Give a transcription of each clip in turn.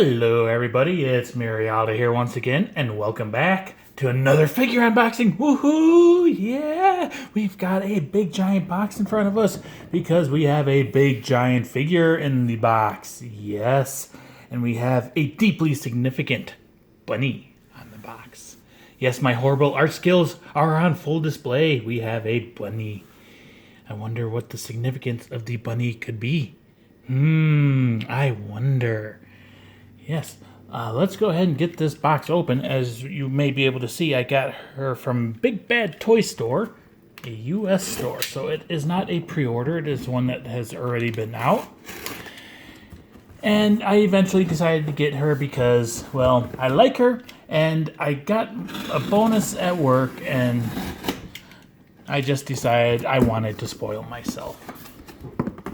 Hello everybody, it's Marialda here once again, and welcome back to another figure unboxing. Woohoo! Yeah! We've got a big giant box in front of us because we have a big giant figure in the box. Yes, and we have a deeply significant bunny on the box. Yes, my horrible art skills are on full display. We have a bunny. I wonder what the significance of the bunny could be. I wonder. Yes, let's go ahead and get this box open. As you may be able to see, I got her from Big Bad Toy Store, a U.S. store. So it is not a pre-order, it is one that has already been out. And I eventually decided to get her because, well, I like her, and I got a bonus at work, and I just decided I wanted to spoil myself.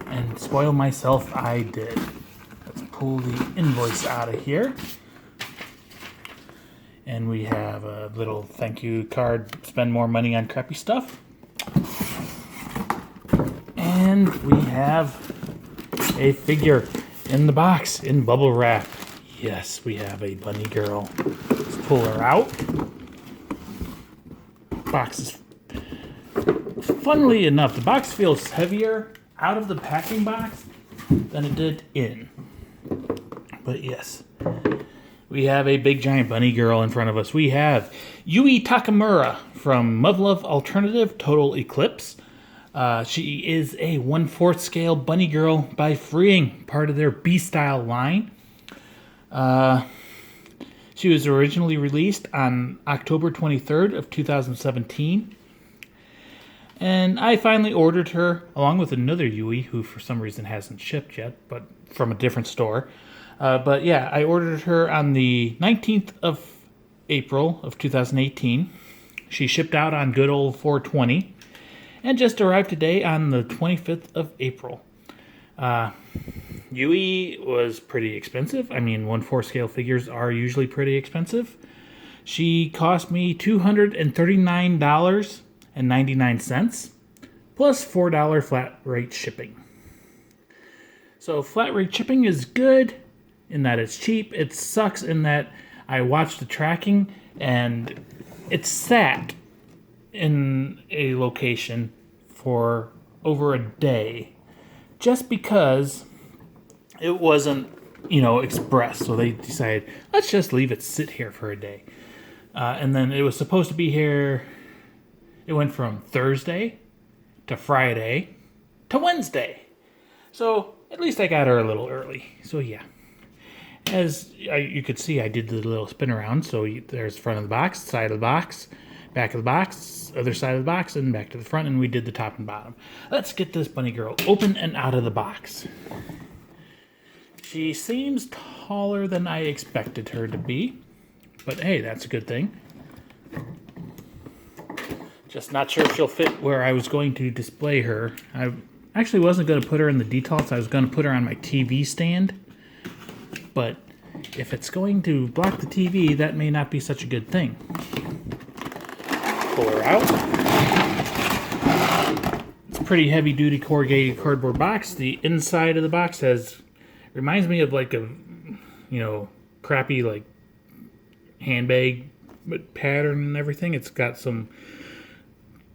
And spoil myself I did. Pull the invoice out of here. And we have a little thank you card, spend more money on crappy stuff. And we have a figure in the box in bubble wrap. Yes, we have a bunny girl. Let's pull her out. Box is, funnily enough, the box feels heavier out of the packing box than it did in. But yes, we have a big giant bunny girl in front of us. We have Yui Takamura from Muv-Luv Alternative Total Eclipse. She is a 1/4 scale bunny girl by Freeing, part of their B-Style line. She was originally released on October 23rd of 2017. And I finally ordered her along with another Yui who for some reason hasn't shipped yet, but from a different store. But yeah, I ordered her on the 19th of April of 2018. She shipped out on good old 4/20 and just arrived today on the 25th of April. Yui was pretty expensive. I mean, 1/4 scale figures are usually pretty expensive. She cost me $239.99 plus $4 flat rate shipping. So flat rate shipping is good in that it's cheap. It sucks in that I watched the tracking and it sat in a location for over a day just because it wasn't, express. So they decided, let's just leave it sit here for a day. And then it was supposed to be here. It went from Thursday to Friday to Wednesday. So at least I got her a little early. So yeah. As you could see, I did the little spin around. So there's front of the box, side of the box, back of the box, other side of the box, and back to the front, and we did the top and bottom. Let's get this bunny girl open and out of the box. She seems taller than I expected her to be, but hey, that's a good thing. Just not sure if she'll fit where I was going to display her. I actually wasn't going to put her in the details. I was going to put her on my TV stand. But if it's going to block the TV, that may not be such a good thing. Pull her out. It's a pretty heavy-duty corrugated cardboard box. The inside of the box reminds me of like a, crappy like handbag pattern and everything. It's got some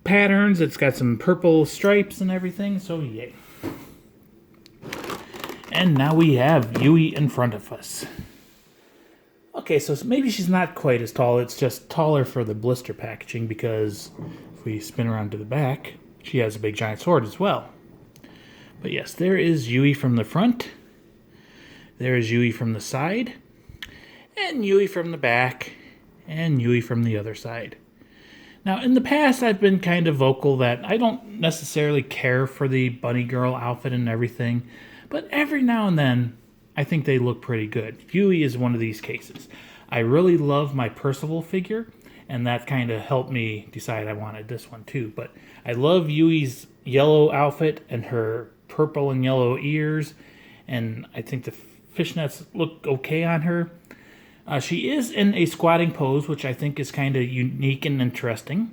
patterns. It's got some purple stripes and everything. So yay. And now we have Yui in front of us. Okay, so maybe she's not quite as tall. It's just taller for the blister packaging because if we spin around to the back, she has a big giant sword as well. But yes, there is Yui from the front. There is Yui from the side. And Yui from the back. And Yui from the other side. Now, in the past, I've been kind of vocal that I don't necessarily care for the bunny girl outfit and everything. But every now and then, I think they look pretty good. Yui is one of these cases. I really love my Percival figure, and that kind of helped me decide I wanted this one too. But I love Yui's yellow outfit and her purple and yellow ears, and I think the fishnets look okay on her. She is in a squatting pose, which I think is kind of unique and interesting.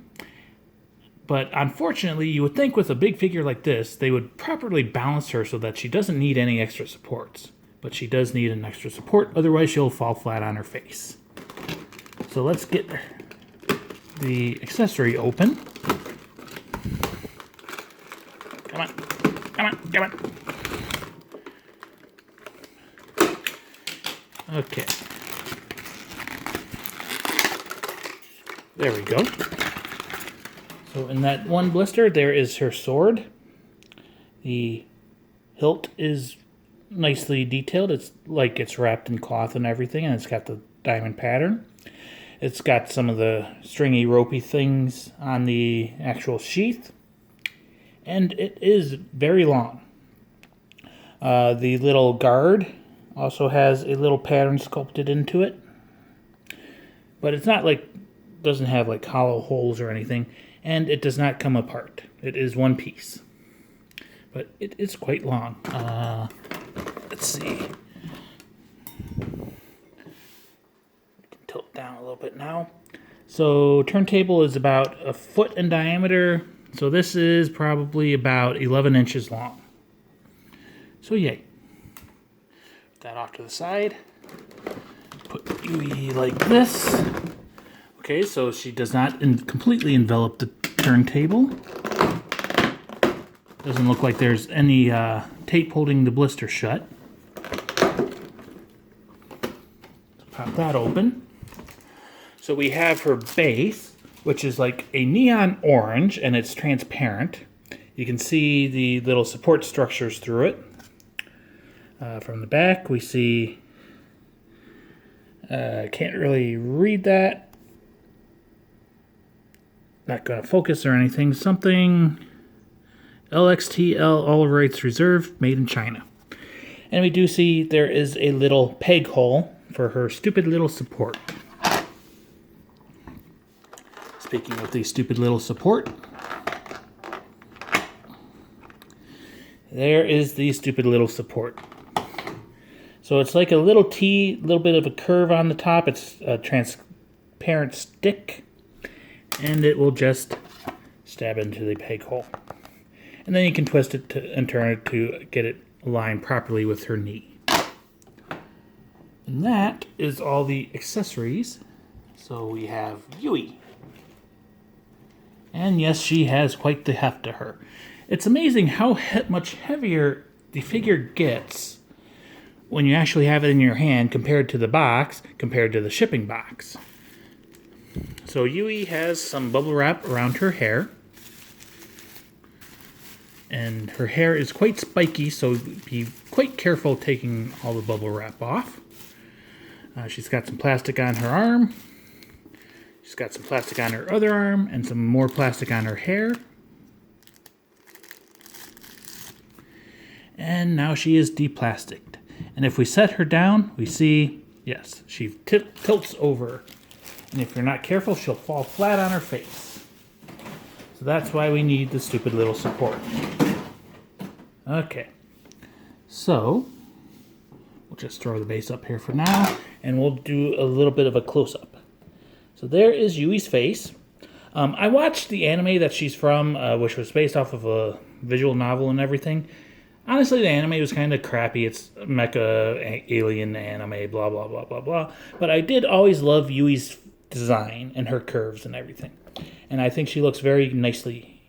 But unfortunately, you would think with a big figure like this, they would properly balance her so that she doesn't need any extra supports. but she does need an extra support, otherwise she'll fall flat on her face. So let's get the accessory open. Come on, come on, come on. Okay. There we go. So in that one blister, there is her sword. The hilt is nicely detailed. It's like it's wrapped in cloth and everything, and it's got the diamond pattern. It's got some of the stringy, ropey things on the actual sheath, and it is very long. The little guard also has a little pattern sculpted into it, but it's not like, doesn't have like hollow holes or anything, and it does not come apart. It is one piece, but it is quite long. Let's see. Tilt down a little bit now. So turntable is about a foot in diameter. So this is probably about 11 inches long. So yay. Put that off to the side. Put Yui like this. Okay, so she does not completely envelop the turntable. Doesn't look like there's any tape holding the blister shut. Pop that open. So we have her base, which is like a neon orange, and it's transparent. You can see the little support structures through it. From the back, we see, can't really read that. Not going to focus or anything. Something, LXTL, all rights reserved, made in China. And we do see there is a little peg hole for her stupid little support. Speaking of the stupid little support, there is the stupid little support. So it's like a little T, little bit of a curve on the top. It's a transparent stick, and it will just stab into the peg hole. And then you can twist it and turn it to get it aligned properly with her knee. And that is all the accessories. So we have Yui. And yes, she has quite the heft to her. It's amazing how much heavier the figure gets when you actually have it in your hand compared to the box, compared to the shipping box. So Yui has some bubble wrap around her hair. And her hair is quite spiky, so be quite careful taking all the bubble wrap off. She's got some plastic on her arm. She's got some plastic on her other arm and some more plastic on her hair. And now she is deplasticed. And if we set her down, we see, yes, she tilts over. And if you're not careful, she'll fall flat on her face. So that's why we need the stupid little support. Okay. So, we'll just throw the base up here for now. And we'll do a little bit of a close-up. So there is Yui's face. I watched the anime that she's from, which was based off of a visual novel and everything. Honestly, the anime was kind of crappy. It's mecha alien anime, blah, blah, blah, blah, blah. But I did always love Yui's design and her curves and everything. And I think she looks very nicely.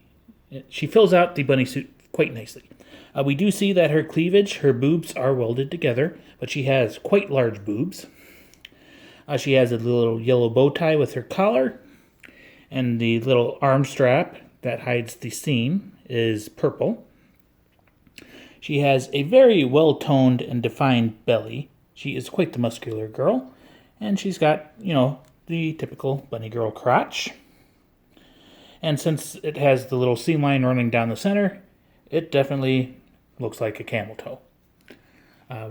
She fills out the bunny suit quite nicely. We do see that her cleavage, her boobs are welded together, but she has quite large boobs. She has a little yellow bow tie with her collar, and the little arm strap that hides the seam is purple. She has a very well-toned and defined belly. She is quite the muscular girl, and she's got, the typical bunny girl crotch. And since it has the little seam line running down the center, it definitely looks like a camel toe.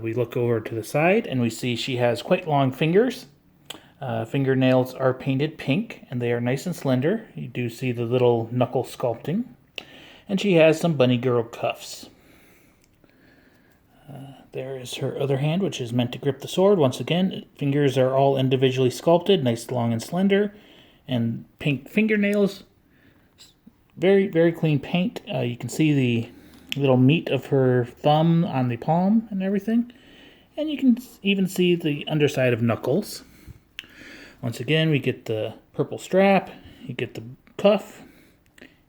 We look over to the side, and we see she has quite long fingers. Fingernails are painted pink, and they are nice and slender. You do see the little knuckle sculpting. And she has some bunny girl cuffs. There is her other hand, which is meant to grip the sword. Once again, fingers are all individually sculpted, nice, long, and slender. And pink fingernails. Very, very clean paint. You can see the little meat of her thumb on the palm and everything. And you can even see the underside of knuckles. Once again, we get the purple strap, you get the cuff,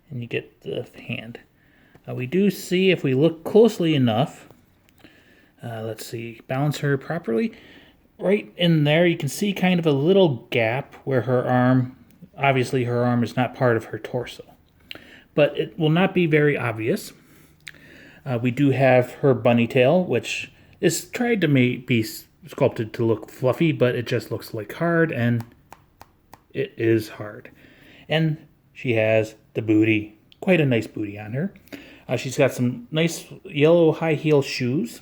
and you get the hand. We do see, if we look closely enough, let's see, balance her properly. Right in there, you can see kind of a little gap where her arm, obviously her arm is not part of her torso, but it will not be very obvious. We do have her bunny tail, which is tried to be sculpted to look fluffy, but it just looks like hard, and it is hard. And she has the booty, quite a nice booty on her. She's got some nice yellow high heel shoes,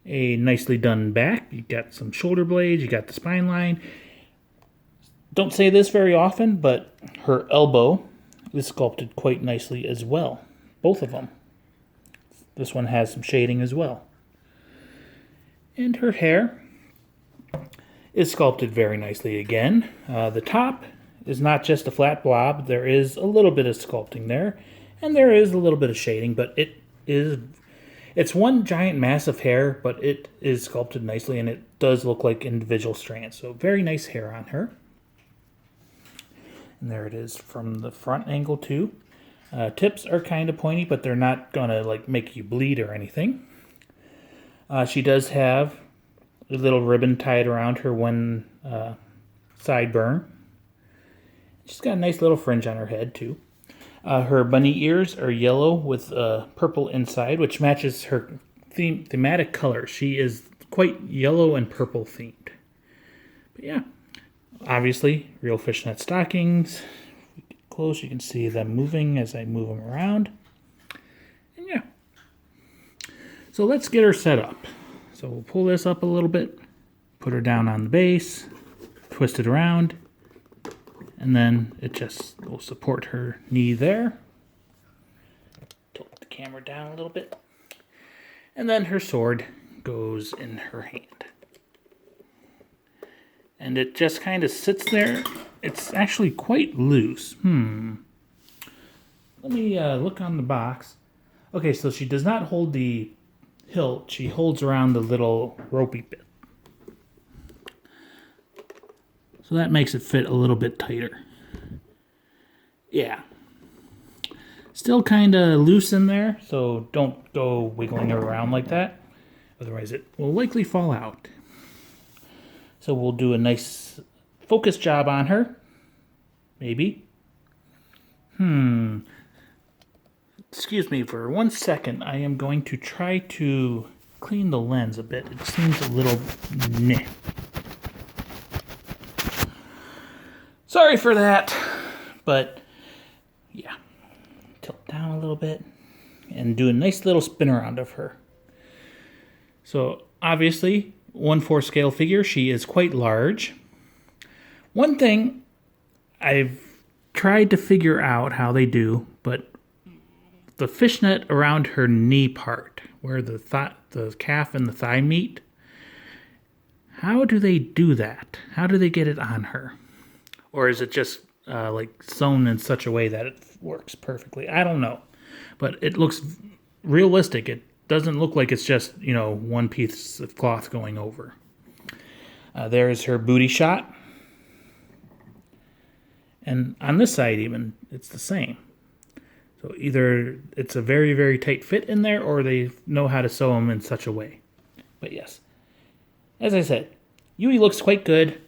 a nicely done back. You got some shoulder blades, you got the spine line. Don't say this very often, but her elbow is sculpted quite nicely as well. Both of them. This one has some shading as well. And her hair is sculpted very nicely again. The top is not just a flat blob. There is a little bit of sculpting there, and there is a little bit of shading, but it's one giant mass of hair, but it is sculpted nicely, and it does look like individual strands. So very nice hair on her. And there it is from the front angle too. Tips are kind of pointy, but they're not gonna like make you bleed or anything. She does have a little ribbon tied around her one sideburn. She's got a nice little fringe on her head too. Her bunny ears are yellow with purple inside, which matches her thematic color. She is quite yellow and purple themed. But yeah, obviously real fishnet stockings. If we get close, you can see them moving as I move them around. And yeah. So let's get her set up. So we'll pull this up a little bit, put her down on the base, twist it around, and then it just will support her knee there. Tilt the camera down a little bit. And then her sword goes in her hand. And it just kind of sits there. It's actually quite loose. Let me look on the box. Okay, so she does not hold the hilt. She holds around the little ropey bit. So that makes it fit a little bit tighter. Yeah. Still kind of loose in there, so don't go wiggling her around like that. Otherwise it will likely fall out. So we'll do a nice focus job on her. Maybe. Excuse me for 1 second. I am going to try to clean the lens a bit. It seems a little meh. Sorry for that, but yeah. Tilt down a little bit and do a nice little spin around of her. So obviously, 1/4 scale figure, she is quite large. One thing I've tried to figure out how they do, but the fishnet around her knee part, where the calf and the thigh meet, how do they do that? How do they get it on her? Or is it just like sewn in such a way that it works perfectly? I don't know. But it looks realistic. It doesn't look like it's just, one piece of cloth going over. There's her booty shot. And on this side even, it's the same. So either it's a very, very tight fit in there, or they know how to sew them in such a way. But yes, as I said, Yui looks quite good.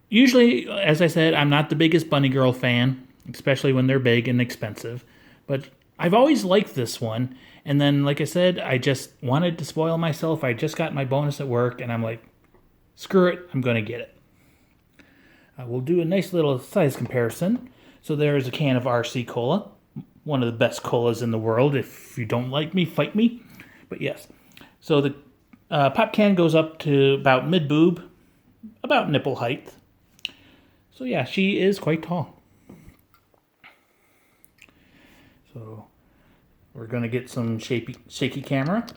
Usually, as I said, I'm not the biggest Bunny Girl fan, especially when they're big and expensive. But I've always liked this one. And then, like I said, I just wanted to spoil myself. I just got my bonus at work, and I'm like, screw it, I'm going to get it. We'll do a nice little size comparison. So there's a can of RC Cola. One of the best colas in the world. If you don't like me, fight me. But yes. So the pop can goes up to about mid-boob, about nipple height. So yeah, she is quite tall. So we're going to get some shaky camera.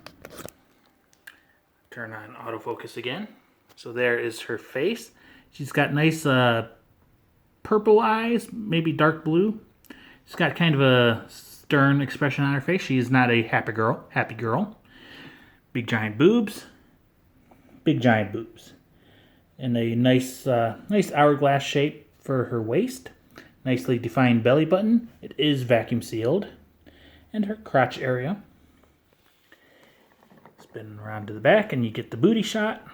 Turn on autofocus again. So there is her face. She's got nice purple eyes, maybe dark blue. She's got kind of a stern expression on her face. She is not a happy girl. Big giant boobs. big giant boobs. And a nice hourglass shape for her waist. Nicely defined belly button. It is vacuum sealed. And her crotch area. Spin around to the back and you get the booty shot.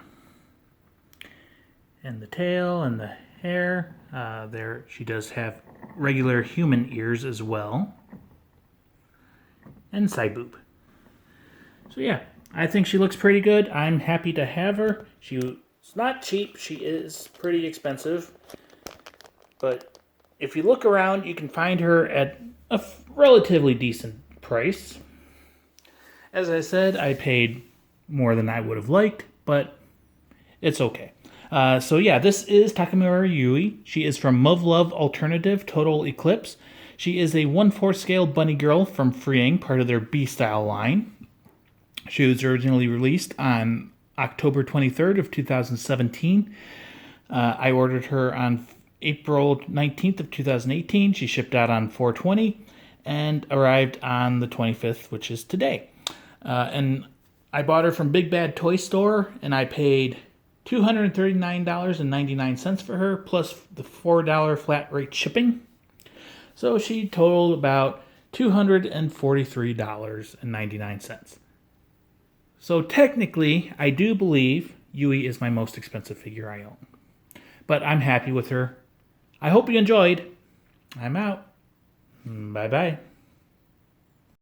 And the tail and the hair. There she does have regular human ears as well. And side boob. So yeah, I think she looks pretty good. I'm happy to have her. She's not cheap. She is pretty expensive. But if you look around, you can find her at a relatively decent price. As I said, I paid more than I would have liked, but it's okay. So yeah, this is Takamura Yui. She is from Muv-Luv Alternative Total Eclipse. She is a 1/4 scale bunny girl from Freeing, part of their B-Style line. She was originally released on October 23rd of 2017. I ordered her on April 19th of 2018. She shipped out on 4/20 and arrived on the 25th, which is today. And I bought her from Big Bad Toy Store, and I paid $239.99 for her, plus the $4 flat rate shipping. So she totaled about $243.99. So technically, I do believe Yui is my most expensive figure I own. But I'm happy with her. I hope you enjoyed. I'm out. Bye-bye.